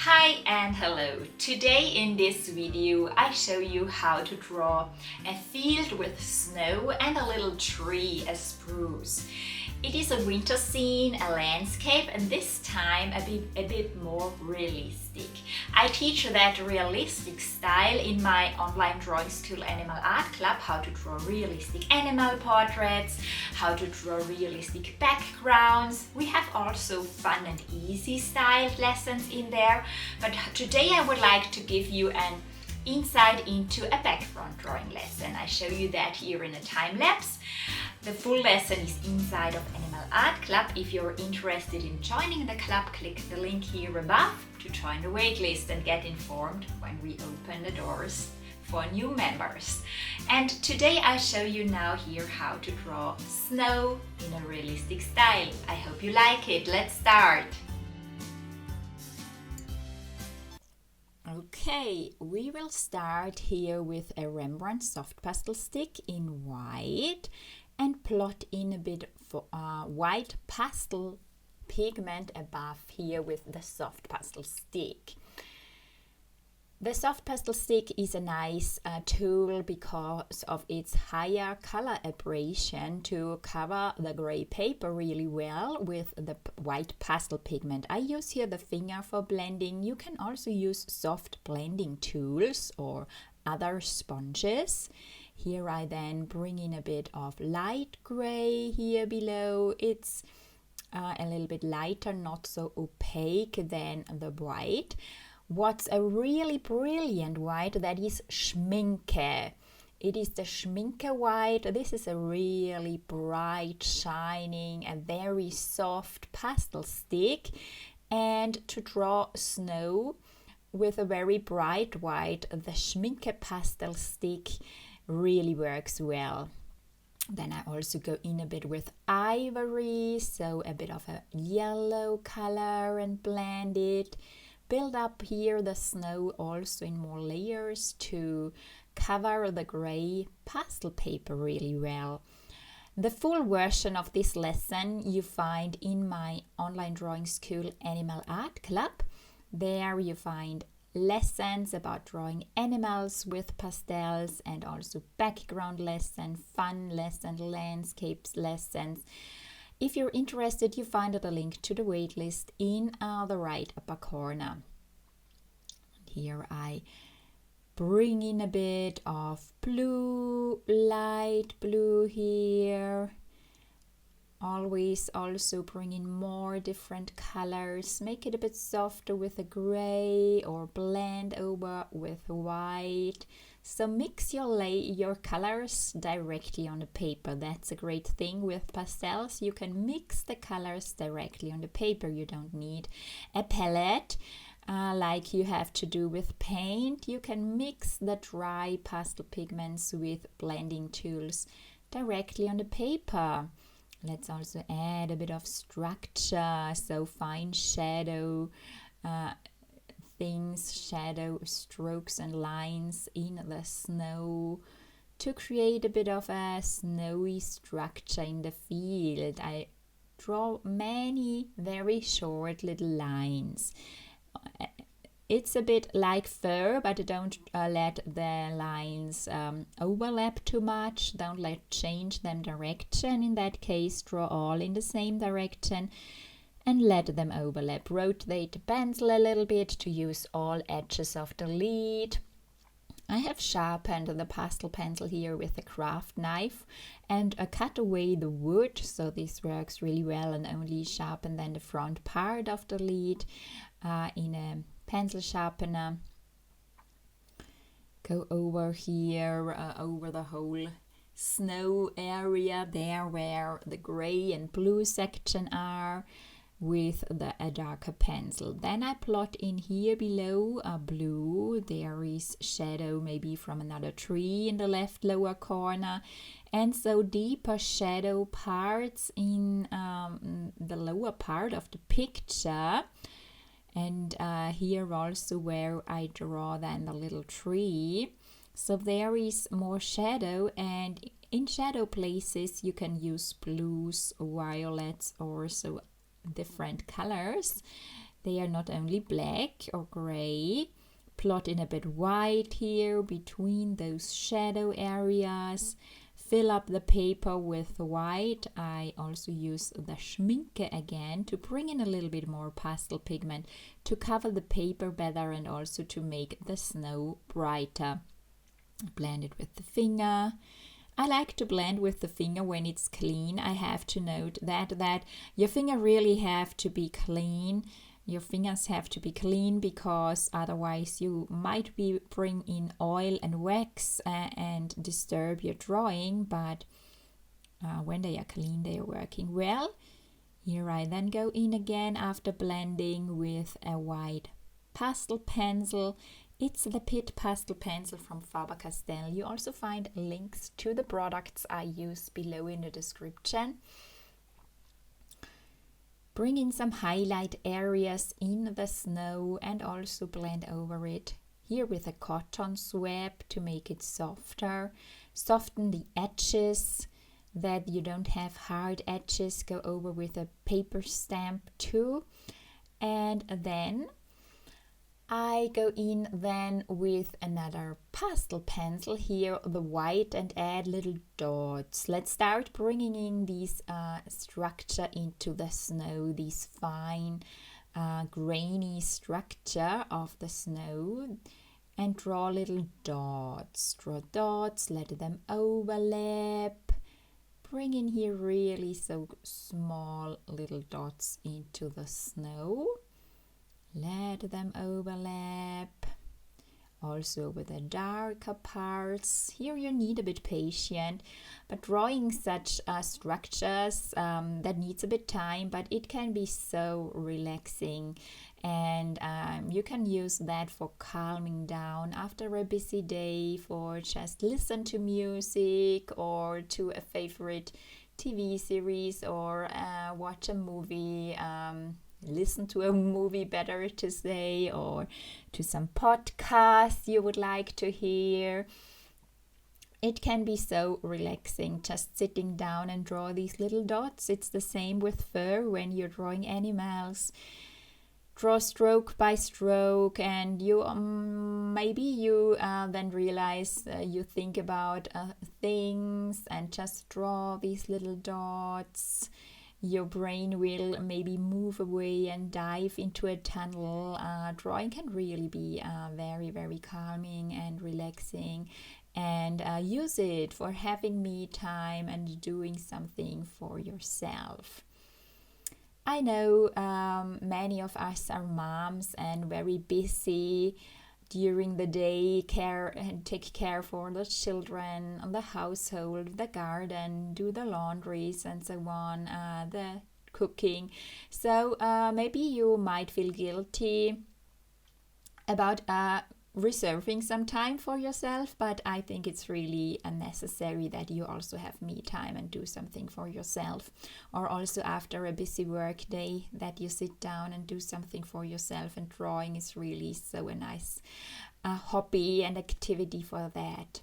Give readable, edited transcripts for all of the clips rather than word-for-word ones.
Hi and hello! Today in this video I show you how to draw a field with snow and a little tree, a spruce. It is a winter scene, a landscape, and this time a bit more realistic. I teach that realistic style in my online drawing school Animal Art Club, how to draw realistic animal portraits, how to draw realistic backgrounds. We have also fun and easy style lessons in there, but today I would like to give you an insight into a background drawing lesson. I show you that here in a time lapse. The full lesson is inside of Animal Art Club. If you're interested in joining the club, click the link here above to join the waitlist and get informed when we open the doors for new members. And today I show you now here how to draw snow in a realistic style. I hope you like it. Let's start. Okay, we will start here with a Rembrandt soft pastel stick in white and plot in a bit for white pastel pigment above here with the soft pastel stick. The soft pastel stick is a nice tool because of its higher color aberration to cover the gray paper really well with the white pastel pigment. I use here the finger for blending. You can also use soft blending tools or other sponges. Here I then bring in a bit of light gray here below. It's a little bit lighter, not so opaque than the white. What's a really brilliant white, that is Schminke. It is the Schminke white. This is a really bright, shining, a very soft pastel stick. And to draw snow with a very bright white, the Schminke pastel stick really works well. Then I also go in a bit with ivory, so a bit of a yellow color and blend it. Build up here the snow also in more layers to cover the gray pastel paper really well. The full version of this lesson you find in my online drawing school Animal Art Club. There you find lessons about drawing animals with pastels and also background lesson, fun lesson, landscapes lessons. If you're interested, you find the link to the waitlist in the right upper corner. Here I bring in a bit of blue, light blue here. Always also bring in more different colors. Make it a bit softer with a gray or blend over with white. So mix your colors directly on the paper. That's a great thing with pastels. You can mix the colors directly on the paper. You don't need a palette like you have to do with paint. You can mix the dry pastel pigments with blending tools directly on the paper. Let's also add a bit of structure, so fine shadow things, shadow strokes and lines in the snow to create a bit of a snowy structure in the field. I draw many very short little lines. It's a bit like fur, but don't let the lines overlap too much. Don't change them direction. In that case, draw all in the same direction and let them overlap. Rotate the pencil a little bit to use all edges of the lead. I have sharpened the pastel pencil here with a craft knife and cut away the wood, so this works really well, and only sharpen then the front part of the lead in a pencil sharpener. Go over here, over the whole snow area there where the gray and blue section are, with a darker pencil. Then I plot in here below blue. There is shadow maybe from another tree in the left lower corner, and so deeper shadow parts in the lower part of the picture. And here also where I draw then the little tree. So there is more shadow, and in shadow places you can use blues, violets, or so different colors. They are not only black or gray. Plot in a bit white here between those shadow areas. Fill up the paper with white. I also use the Schminke again to bring in a little bit more pastel pigment to cover the paper better and also to make the snow brighter. Blend it with the finger. I like to blend with the finger when it's clean. I have to note that your finger really have to be clean. Your fingers have to be clean because otherwise you might bring in oil and wax and disturb your drawing, but when they are clean they are working well. Here I then go in again after blending with a white pastel pencil. It's the Pit Pastel Pencil from Faber-Castell. You also find links to the products I use below in the description. Bring in some highlight areas in the snow and also blend over it here with a cotton swab to make it softer. Soften the edges that you don't have hard edges. Go over with a paper stamp too. And then I go in then with another pastel pencil here, the white, and add little dots. Let's start bringing in these structure into the snow, these fine grainy structure of the snow, and draw little dots. Draw dots, let them overlap. Bring in here really so small little dots into the snow. Let them overlap. Also with the darker parts. Here you need a bit patient, but drawing such structures that needs a bit time, but it can be so relaxing, and you can use that for calming down after a busy day, for just listen to music or to a favorite TV series, or watch a movie. Listen to a movie, better to say, or to some podcasts you would like to hear. It can be so relaxing just sitting down and draw these little dots. It's the same with fur when you're drawing animals. Draw stroke by stroke, and you maybe you then realize you think about things and just draw these little dots. Your brain will maybe move away and dive into a tunnel. Drawing can really be very, very calming and relaxing, and use it for having me time and doing something for yourself. I know many of us are moms and very busy during the day, take care for the children, the household, the garden, do the laundries and so on, the cooking. So maybe you might feel guilty about reserving some time for yourself, but I think it's really necessary that you also have me time and do something for yourself, or also after a busy work day that you sit down and do something for yourself, and drawing is really so a nice hobby and activity for that.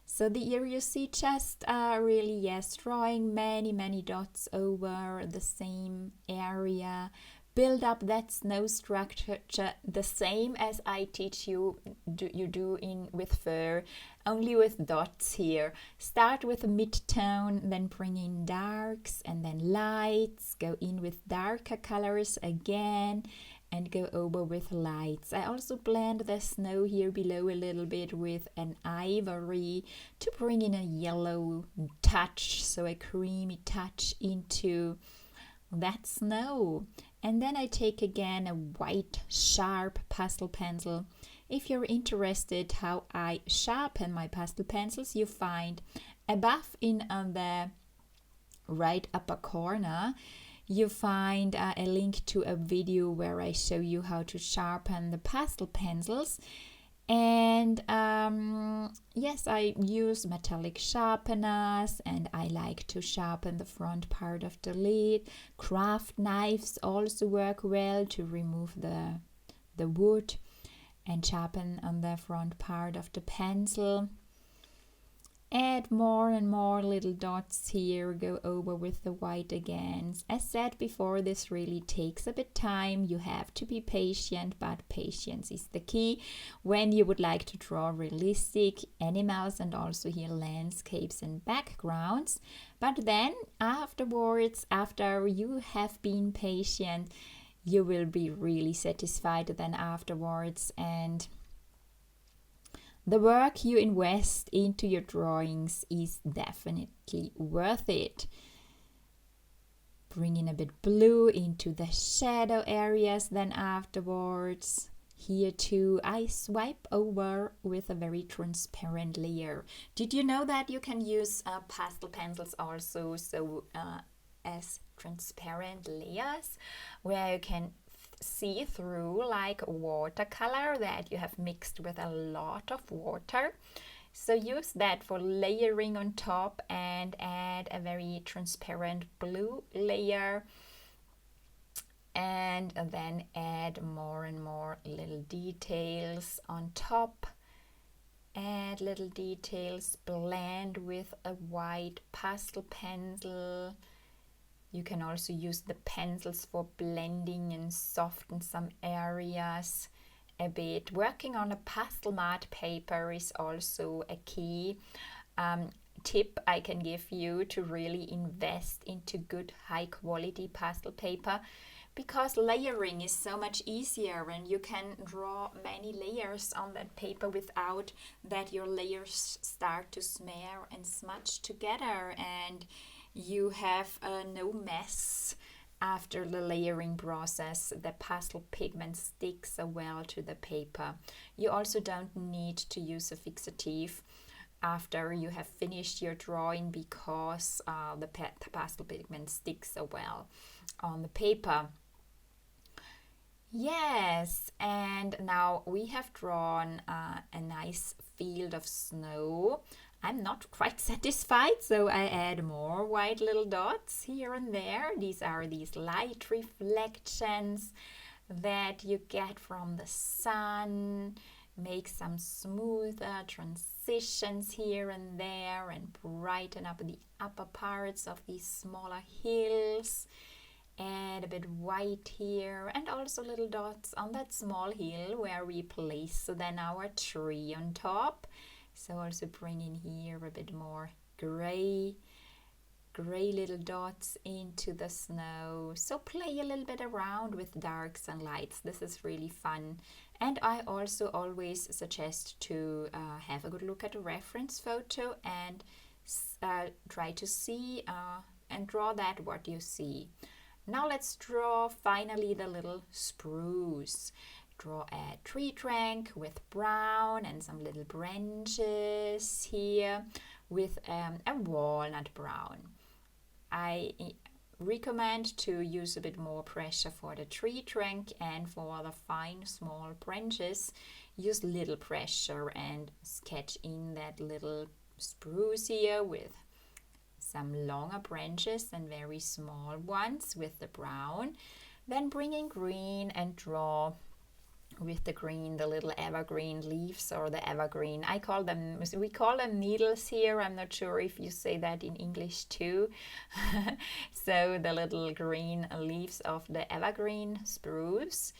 So here you see just really, yes, drawing many dots over the same area. Build up that snow structure the same as I teach you with fur, only with dots here. Start with a mid-tone, then bring in darks and then lights. Go in with darker colors again and go over with lights. I also blend the snow here below a little bit with an ivory to bring in a yellow touch, so a creamy touch into that snow. And then I take again a white sharp pastel pencil. If you're interested how I sharpen my pastel pencils, you find above in the right upper corner, you find a link to a video where I show you how to sharpen the pastel pencils. And yes, I use metallic sharpeners, and I like to sharpen the front part of the lid. Craft knives also work well to remove the wood and sharpen on the front part of the pencil. Add more and more little dots here, go over with the white again. As said before, this really takes a bit time. You have to be patient, but patience is the key when you would like to draw realistic animals and also here landscapes and backgrounds. But then afterwards, after you have been patient, you will be really satisfied then afterwards, and the work you invest into your drawings is definitely worth it. Bring in a bit blue into the shadow areas then afterwards. Here too, I swipe over with a very transparent layer. Did you know that you can use pastel pencils also as transparent layers where you can see through like watercolor that you have mixed with a lot of water? So use that for layering on top and add a very transparent blue layer, and then add more and more little details on top. Add little details, blend with a white pastel pencil. You can also use the pencils for blending and soften some areas a bit. Working on a pastel matte paper is also a key tip I can give you to really invest into good high quality pastel paper, because layering is so much easier and you can draw many layers on that paper without that your layers start to smear and smudge together, and you have no mess after the layering process. The pastel pigment sticks so well to the paper. You also don't need to use a fixative after you have finished your drawing, because the pastel pigment sticks so well on the paper. Yes, and now we have drawn a nice field of snow. I'm not quite satisfied, so I add more white little dots here and there. These are these light reflections that you get from the sun. Make some smoother transitions here and there and brighten up the upper parts of these smaller hills. Add a bit white here and also little dots on that small hill where we place then our tree on top. So also bring in here a bit more gray little dots into the snow. So play a little bit around with darks and lights. This is really fun. And I also always suggest to have a good look at a reference photo and try to see and draw that what you see. Now let's draw finally the little spruce. Draw a tree trunk with brown and some little branches here with a walnut brown. I recommend to use a bit more pressure for the tree trunk, and for the fine small branches use little pressure and sketch in that little spruce here with some longer branches and very small ones with the brown. Then bring in green and draw with the green the little evergreen leaves, or the evergreen. We call them needles here. I'm not sure if you say that in English too. So the little green leaves of the evergreen spruce.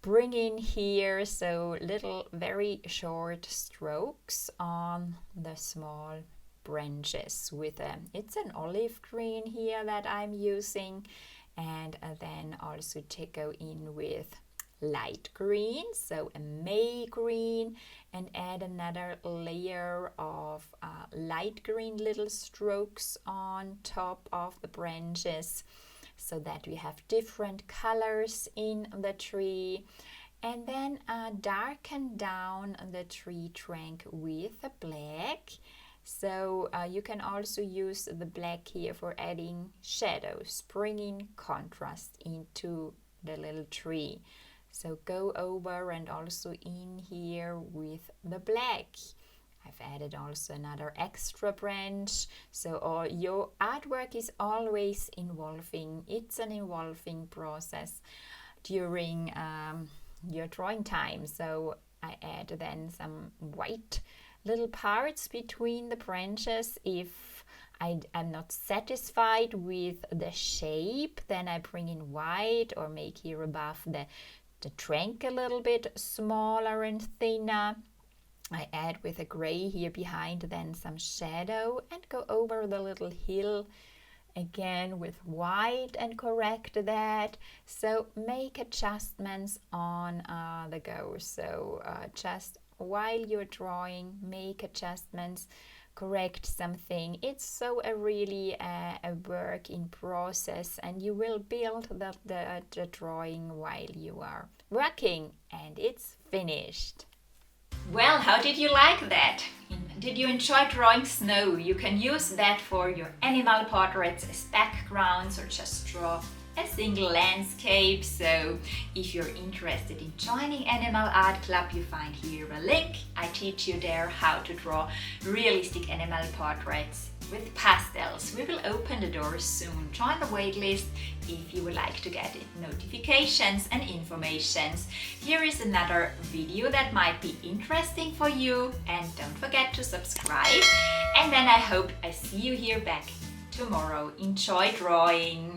Bring in here so little very short strokes on the small branches with it's an olive green here that I'm using, and then also to go in with light green, so a May green, and add another layer of light green little strokes on top of the branches, so that we have different colors in the tree. And then darken down the tree trunk with a black. So you can also use the black here for adding shadows, bringing contrast into the little tree. So go over and also in here with the black. I've added also another extra branch. So your artwork is always evolving. It's an evolving process during your drawing time. So I add then some white little parts between the branches. If I'm not satisfied with the shape, then I bring in white or make here above the trunk a little bit smaller and thinner. I add with a gray here behind then some shadow and go over the little hill again with white and correct that. So make adjustments on the go. So just while you're drawing, make adjustments, correct something. It's so really a work in process, and you will build the drawing while you are working, and it's finished. Well, how did you like that? Did you enjoy drawing snow? You can use that for your animal portraits as backgrounds, or just draw a single landscape. So if you're interested in joining Animal Art Club, you find here a link. I teach you there how to draw realistic animal portraits with pastels. We will open the doors soon. Join the waitlist if you would like to get notifications and informations. Here is another video that might be interesting for you, and don't forget to subscribe. And then I hope I see you here back tomorrow. Enjoy drawing!